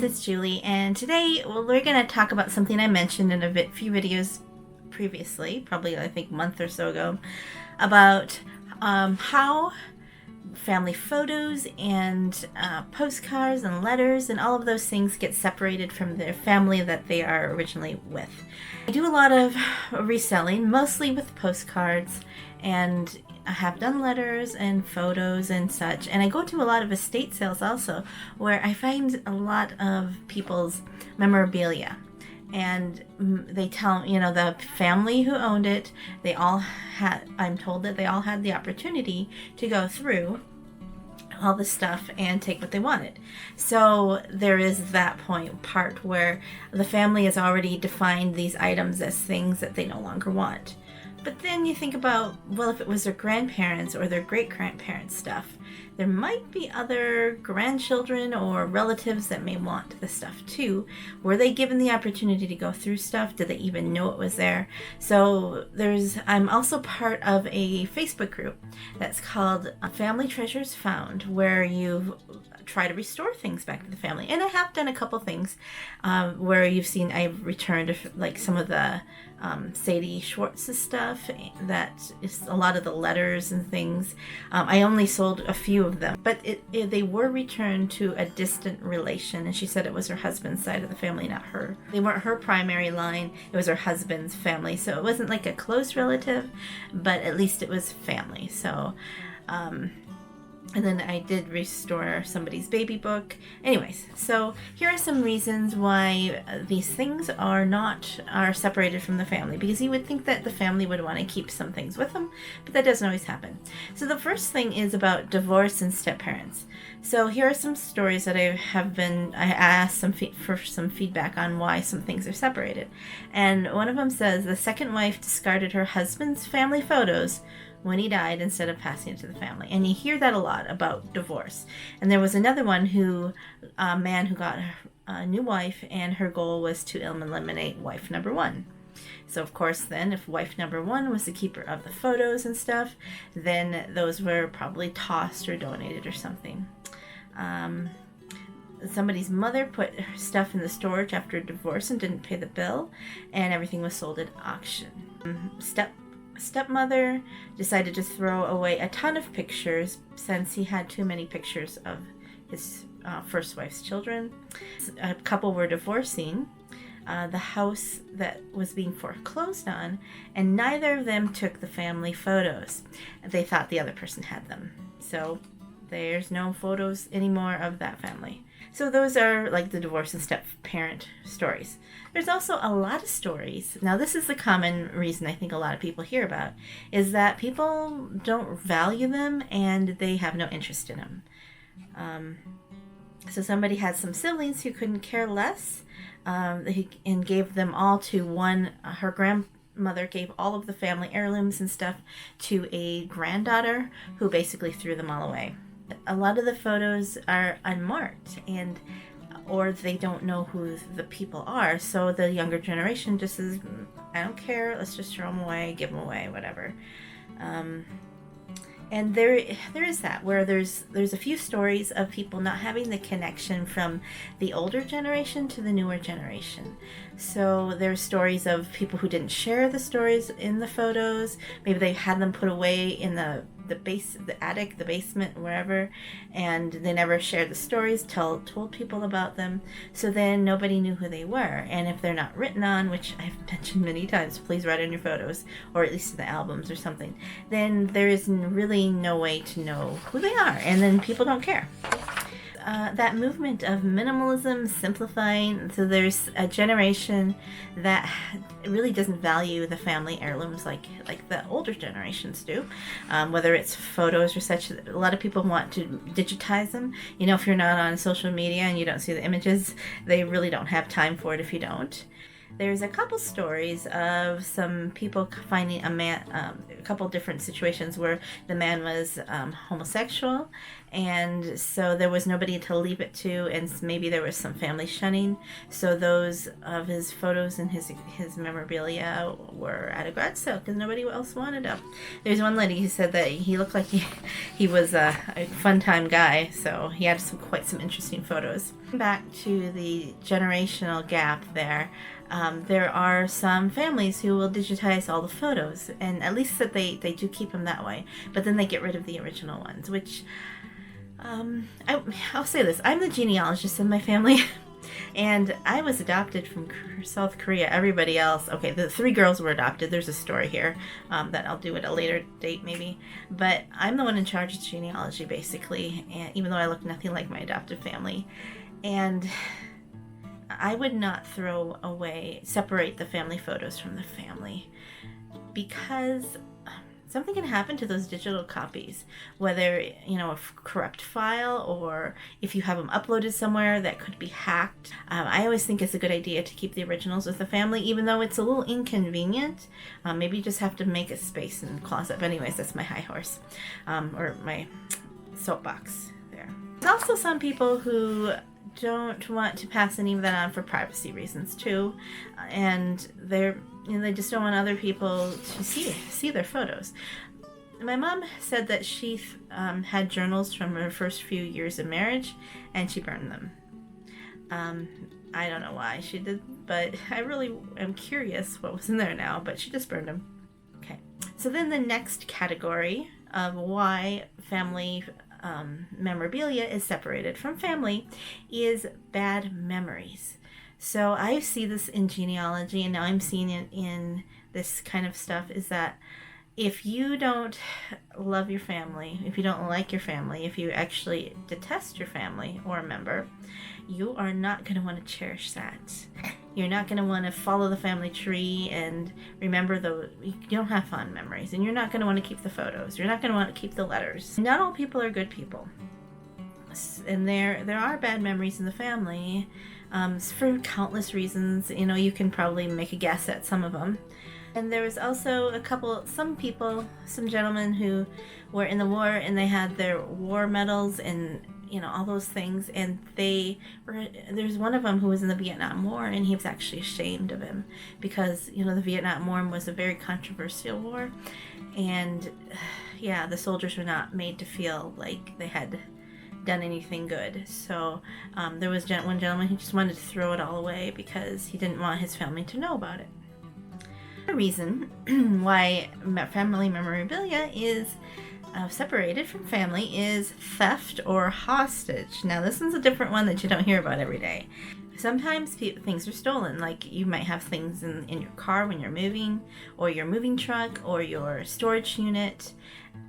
it's Julie, and today we're going to talk about something I mentioned in a few videos previously, probably I think a month or so ago, about how family photos and postcards and letters and all of those things get separated from their family that they are originally with. I do a lot of reselling, mostly with postcards, and I have done letters and photos and such, and I go to a lot of estate sales also, where I find a lot of people's memorabilia, and they tell, the family who owned it, I'm told that they all had the opportunity to go through all the stuff and take what they wanted. So there is that part where the family has already defined these items as things that they no longer want. But then you think about, well, if it was their grandparents or their great-grandparents' stuff, there might be other grandchildren or relatives that may want the stuff too. Were they given the opportunity to go through stuff? Did they even know it was there? So I'm also part of a Facebook group that's called Family Treasures Found, where you try to restore things back to the family. And I have done a couple things where you've seen I've returned like some of the Sadie Schwartz's stuff. That is a lot of the letters and things. I only sold a few of them, but they were returned to a distant relation, and she said it was her husband's side of the family, not her. They weren't her primary line, it was her husband's family, so it wasn't like a close relative, but at least it was family. So and then I did restore somebody's baby book. Anyways, so here are some reasons why these things are separated from the family, because you would think that the family would want to keep some things with them, but that doesn't always happen. So the first thing is about divorce and step-parents. So here are some stories that I asked for some feedback on why some things are separated. And one of them says the second wife discarded her husband's family photos when he died instead of passing it to the family. And you hear that a lot about divorce. And there was another one a man who got a new wife, and her goal was to eliminate wife number one. So of course then, if wife number one was the keeper of the photos and stuff, then those were probably tossed or donated or something. Somebody's mother put her stuff in the storage after a divorce and didn't pay the bill, and everything was sold at auction. Stepmother decided to throw away a ton of pictures since he had too many pictures of his first wife's children. A couple were divorcing the house that was being foreclosed on, and neither of them took the family photos. They thought the other person had them. So there's no photos anymore of that family. So those are like the divorce and step-parent stories. There's also a lot of stories. Now this is the common reason I think a lot of people hear about, is that people don't value them and they have no interest in them. So somebody had some siblings who couldn't care less, and gave them all to one. Her grandmother gave all of the family heirlooms and stuff to a granddaughter who basically threw them all away. A lot of the photos are unmarked, or they don't know who the people are, so the younger generation just says, I don't care, let's just throw them away, give them away, whatever. And there is that, where there's a few stories of people not having the connection from the older generation to the newer generation. So there's stories of people who didn't share the stories in the photos. Maybe they had them put away in the attic, the basement, wherever, and they never shared the stories, told people about them, so then nobody knew who they were. And if they're not written on, which I've mentioned many times, please write on your photos, or at least in the albums or something, then there is really no way to know who they are, and then people don't care. That movement of minimalism, simplifying, so there's a generation that really doesn't value the family heirlooms like the older generations do, whether it's photos or such. A lot of people want to digitize them. If you're not on social media and you don't see the images, they really don't have time for it if you don't. There's a couple stories of some people finding a couple different situations where the man was homosexual, and so there was nobody to leave it to, and maybe there was some family shunning, so those of his photos and his memorabilia were at a garage sale because nobody else wanted them. There's one lady who said that he looked like he was a fun time guy, so he had quite some interesting photos. Back to the generational gap there. There are some families who will digitize all the photos, and at least that they do keep them that way, but then they get rid of the original ones, which I'll say this, I'm the genealogist in my family and I was adopted from South Korea. Everybody else, okay, the 3 girls were adopted. There's a story here that I'll do at a later date maybe, but I'm the one in charge of genealogy basically, and even though I look nothing like my adopted family. And I would not separate the family photos from the family, because something can happen to those digital copies, whether, a corrupt file or if you have them uploaded somewhere that could be hacked. I always think it's a good idea to keep the originals with the family, even though it's a little inconvenient. Maybe you just have to make a space in the closet. But anyways, that's my high horse, or my soapbox there. There's also some people who don't want to pass any of that on for privacy reasons too, and they just don't want other people to see their photos. My mom said that she had journals from her first few years of marriage, and she burned them. I don't know why she did, but I really am curious what was in there now, but she just burned them. Okay, so then the next category of why family memorabilia is separated from family is bad memories. So I see this in genealogy, and now I'm seeing it in this kind of stuff, is that if you don't love your family, if you don't like your family, if you actually detest your family or a member, you are not going to want to cherish that. You're not going to want to follow the family tree and remember you don't have fond memories, and you're not going to want to keep the photos. You're not going to want to keep the letters. Not all people are good people, and there are bad memories in the family, for countless reasons. You can probably make a guess at some of them. And there was also some gentlemen who were in the war, and they had their war medals and all those things, and there's one of them who was in the Vietnam War, and he was actually ashamed of him because the Vietnam War was a very controversial war, and the soldiers were not made to feel like they had done anything good. So there was one gentleman who just wanted to throw it all away because he didn't want his family to know about it. The reason why family memorabilia is separated from family is theft or hostage. Now this one's a different one that you don't hear about every day. Sometimes things are stolen, like you might have things in your car when you're moving, or your moving truck, or your storage unit,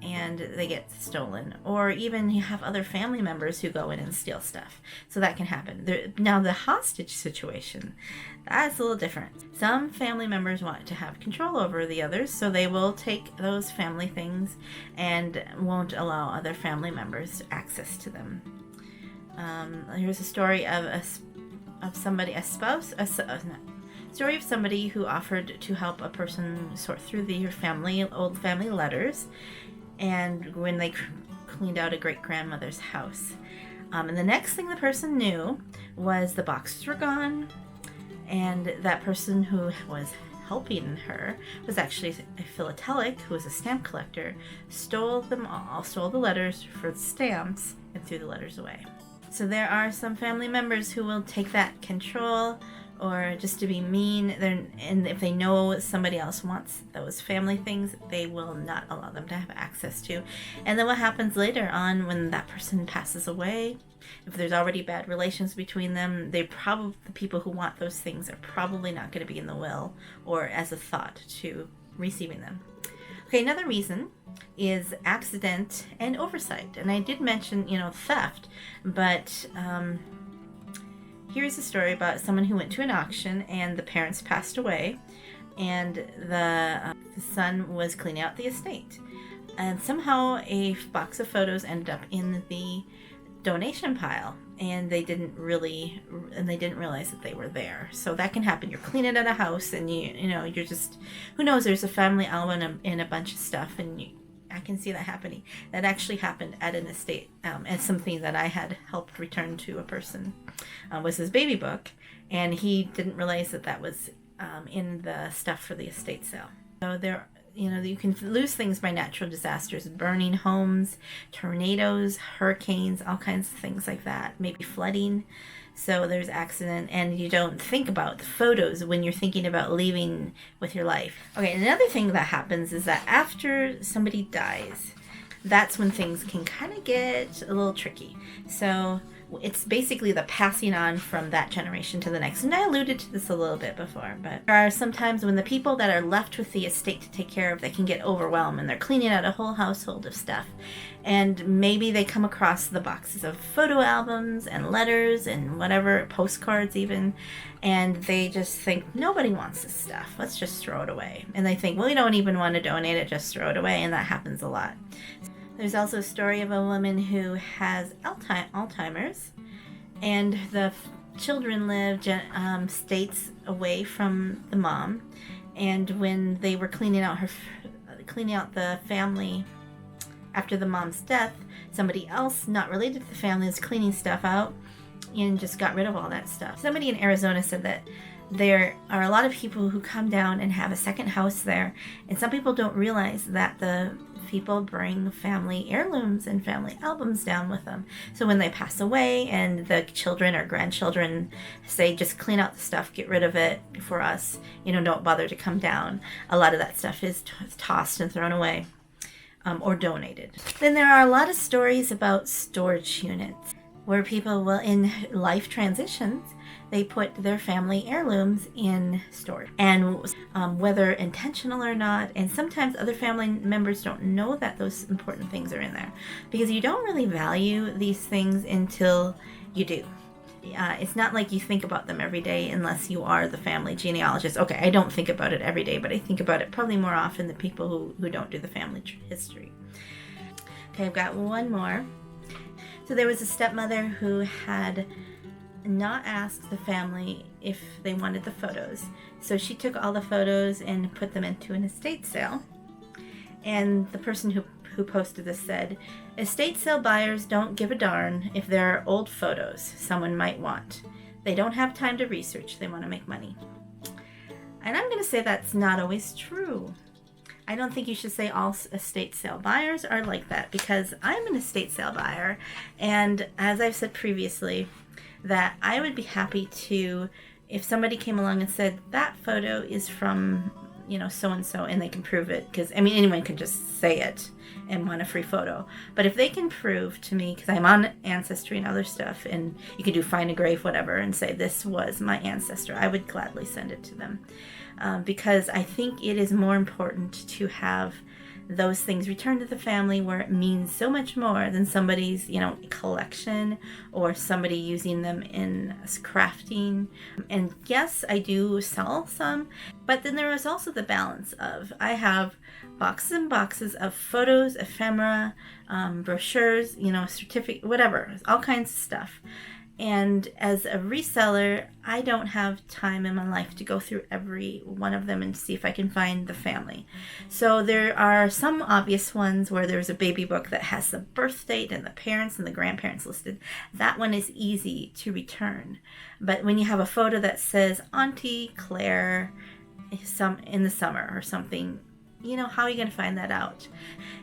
and they get stolen. Or even you have other family members who go in and steal stuff. So that can happen. Now the hostage situation, that's a little different. Some family members want to have control over the others, so they will take those family things and won't allow other family members access to them. Here's a story of somebody who offered to help a person sort through old family letters, and when they cleaned out a great-grandmother's house. And the next thing the person knew was the boxes were gone, and that person who was helping her was actually a philatelic who was a stamp collector, stole the letters for the stamps, and threw the letters away. So there are some family members who will take that control, or just to be mean, and if they know somebody else wants those family things, they will not allow them to have access to. And then what happens later on when that person passes away, if there's already bad relations between them, the people who want those things are probably not going to be in the will or as a thought to receiving them. Okay, another reason is accident and oversight. And I did mention, theft, but here's a story about someone who went to an auction and the parents passed away, and the son was cleaning out the estate. And somehow a box of photos ended up in the donation pile, and they didn't realize that they were there. So that can happen. You're cleaning at a house, and you're just, who knows, there's a family album and a bunch of stuff, and I can see that happening. That actually happened at an estate, and something that I had helped return to a person was his baby book, and he didn't realize that that was in the stuff for the estate sale. So there, you can lose things by natural disasters, burning homes, tornadoes, hurricanes, all kinds of things like that, maybe flooding. So there's accident, and you don't think about the photos when you're thinking about leaving with your life. Okay, another thing that happens is that after somebody dies, that's when things can kind of get a little tricky. So it's basically the passing on from that generation to the next. And I alluded to this a little bit before, but there are some times when the people that are left with the estate to take care of, they can get overwhelmed, and they're cleaning out a whole household of stuff. And maybe they come across the boxes of photo albums and letters and whatever, postcards even, and they just think, nobody wants this stuff, let's just throw it away. And they think, well, we don't even want to donate it, just throw it away. And that happens a lot. There's also a story of a woman who has Alzheimer's, and the children lived states away from the mom. And when they were cleaning out the family after the mom's death, somebody else not related to the family was cleaning stuff out and just got rid of all that stuff. Somebody in Arizona said that there are a lot of people who come down and have a second house there, and some people don't realize that the people bring family heirlooms and family albums down with them. So when they pass away and the children or grandchildren say, just clean out the stuff, get rid of it for us, don't bother to come down, a lot of that stuff is tossed and thrown away or donated. Then there are a lot of stories about storage units where people will, in life transitions, they put their family heirlooms in storage. And whether intentional or not, and sometimes other family members don't know that those important things are in there, because you don't really value these things until you do. It's not like you think about them every day unless you are the family genealogist. Okay, I don't think about it every day, but I think about it probably more often than people who don't do the family history. Okay, I've got one more. So there was a stepmother who had not asked the family if they wanted the photos. So she took all the photos and put them into an estate sale. And the person who posted this said, estate sale buyers don't give a darn if there are old photos someone might want. They don't have time to research, they want to make money. And I'm going to say that's not always true. I don't think you should say all estate sale buyers are like that, because I'm an estate sale buyer, and as I've said previously, that I would be happy to, if somebody came along and said, that photo is from, so-and-so, and they can prove it, because, anyone can just say it and want a free photo. But if they can prove to me, because I'm on Ancestry and other stuff, and you can do find a grave, whatever, and say, this was my ancestor, I would gladly send it to them. Because I think it is more important to have those things returned to the family where it means so much more than somebody's, collection or somebody using them in crafting. And yes, I do sell some, but then there is also the balance of, I have boxes and boxes of photos, ephemera, brochures, certificate, whatever, all kinds of stuff. And as a reseller, I don't have time in my life to go through every one of them and see if I can find the family. So there are some obvious ones where there's a baby book that has the birth date and the parents and the grandparents listed. That one is easy to return. But when you have a photo that says Auntie Claire in the summer or something, how are you going to find that out?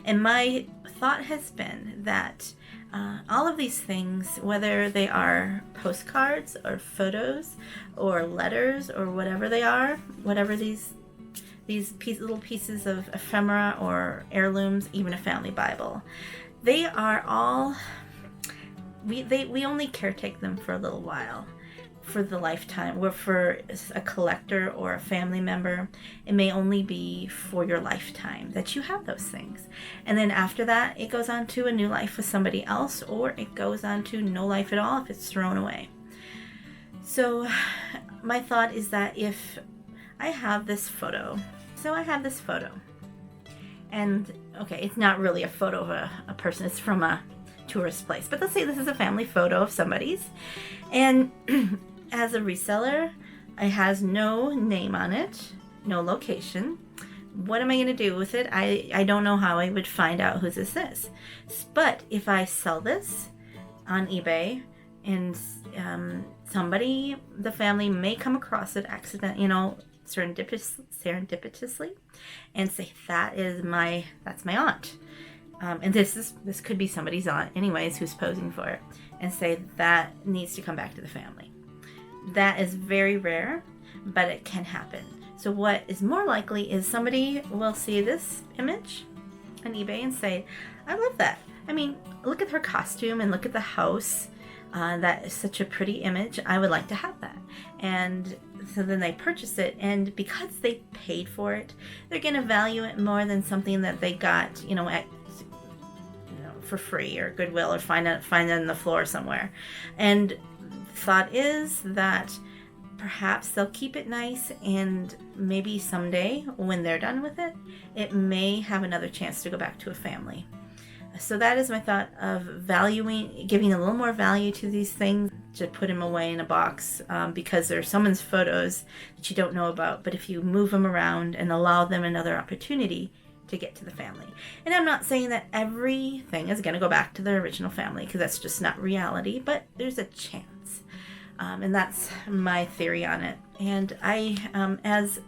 And my thought has been that all of these things, whether they are postcards or photos or letters or whatever they are, whatever these little pieces of ephemera or heirlooms, even a family Bible, they are all, we only caretake them for a little while, for the lifetime. Or for a collector or a family member, it may only be for your lifetime that you have those things. And then after that, it goes on to a new life with somebody else, or it goes on to no life at all if it's thrown away. So my thought is that if I have this photo, and okay, it's not really a photo of a person, it's from a tourist place, but let's say this is a family photo of somebody's, and as a reseller, it has no name on it, no location, what am I going to do with it? I don't know how I would find out whose this is. But if I sell this on eBay and somebody, the family may come across it serendipitously and say, that's my aunt. And this could be somebody's aunt anyways who's posing for it, and say that needs to come back to the family. That is very rare, but it can happen. So what is more likely is somebody will see this image on eBay and say, I love that. I mean, look at her costume and look at the house. That is such a pretty image. I would like to have that. And so then they purchase it, and because they paid for it, they're going to value it more than something that they got, for free or Goodwill, or find it on the floor somewhere. And the thought is that perhaps they'll keep it nice, and maybe someday when they're done with it, it may have another chance to go back to a family. So that is my thought of giving a little more value to these things, to put them away in a box, because they're someone's photos that you don't know about. But if you move them around and allow them another opportunity to get to the family. And I'm not saying that everything is going to go back to their original family, because that's just not reality, but there's a chance. And that's my theory on it. And I, as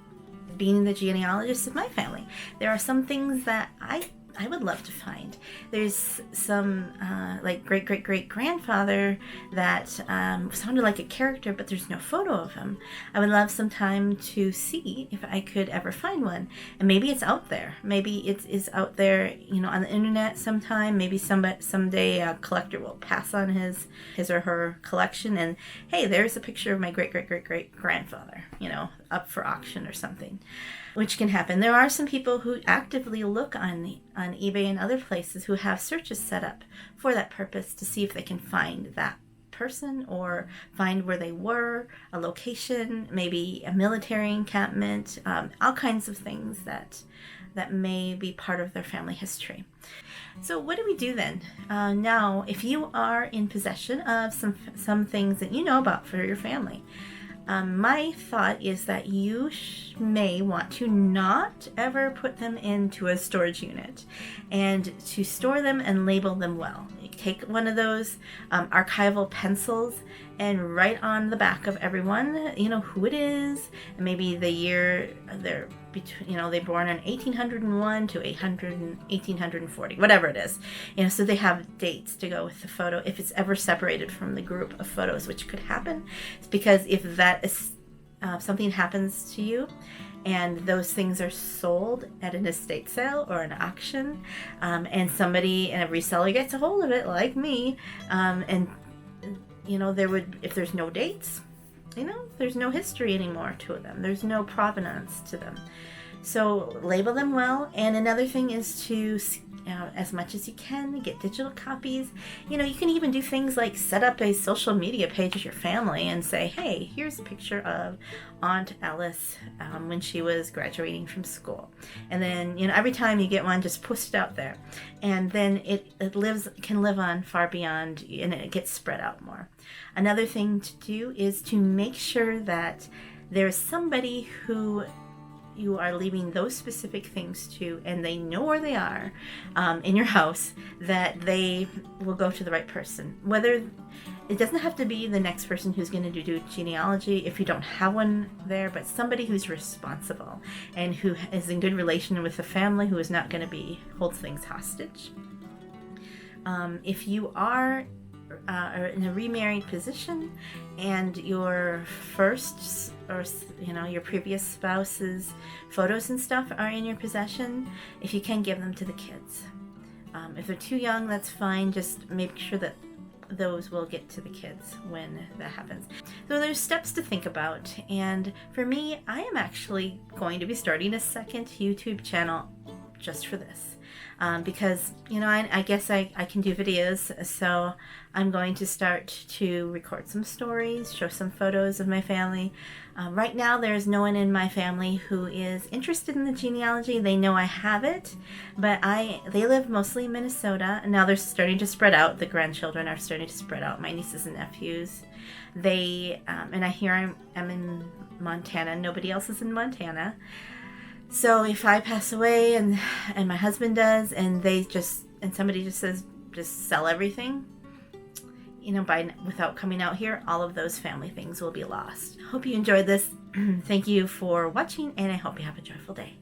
being the genealogist of my family, there are some things that I would love to find. There's some like great-great-great-grandfather that sounded like a character, but there's no photo of him. I would love some time to see if I could ever find one. And maybe it's out there. Maybe it is out there, on the internet sometime. Maybe someday a collector will pass on his or her collection, and hey, there's a picture of my great-great-great-great-grandfather, up for auction or something, which can happen. There are some people who actively look on eBay and other places who have searches set up for that purpose, to see if they can find that person or find where they were, a location, maybe a military encampment, all kinds of things that may be part of their family history. So what do we do then? Now, if you are in possession of some things that you know about for your family, my thought is that you may want to not ever put them into a storage unit, and to store them and label them well. You take one of those archival pencils and write on the back of everyone, who it is, and maybe the year they're they born in 1801 to 1840, whatever it is. So they have dates to go with the photo if it's ever separated from the group of photos, which could happen. It's because if that is something happens to you and those things are sold at an estate sale or an auction, and somebody and a reseller gets a hold of it, like me, and if there's no dates, there's no history anymore to them. There's no provenance to them. So label them well. And another thing is to, as much as you can, get digital copies. You can even do things like set up a social media page of your family and say, hey, here's a picture of Aunt Alice when she was graduating from school. And then, every time you get one, just post it out there. And then it can live on far beyond, and it gets spread out more. Another thing to do is to make sure that there's somebody who you are leaving those specific things to, and they know where they are in your house, that they will go to the right person. Whether it doesn't have to be the next person who's going to do genealogy if you don't have one there, but somebody who's responsible and who is in good relation with the family, who is not going to hold things hostage. If you are in a remarried position and your first or your previous spouse's photos and stuff are in your possession, if you can, give them to the kids. If they're too young, that's fine. Just make sure that those will get to the kids when that happens. So there's steps to think about, and for me, I am actually going to be starting a second YouTube channel just for this. Because, I guess I can do videos, so I'm going to start to record some stories, show some photos of my family. Right now, there's no one in my family who is interested in the genealogy. They know I have it, but they live mostly in Minnesota, and now they're starting to spread out. The grandchildren are starting to spread out, my nieces and nephews. And I'm in Montana. Nobody else is in Montana. So if I pass away and my husband does, and somebody just says just sell everything, without coming out here, all of those family things will be lost. Hope you enjoyed this. Thank you for watching, and I hope you have a joyful day.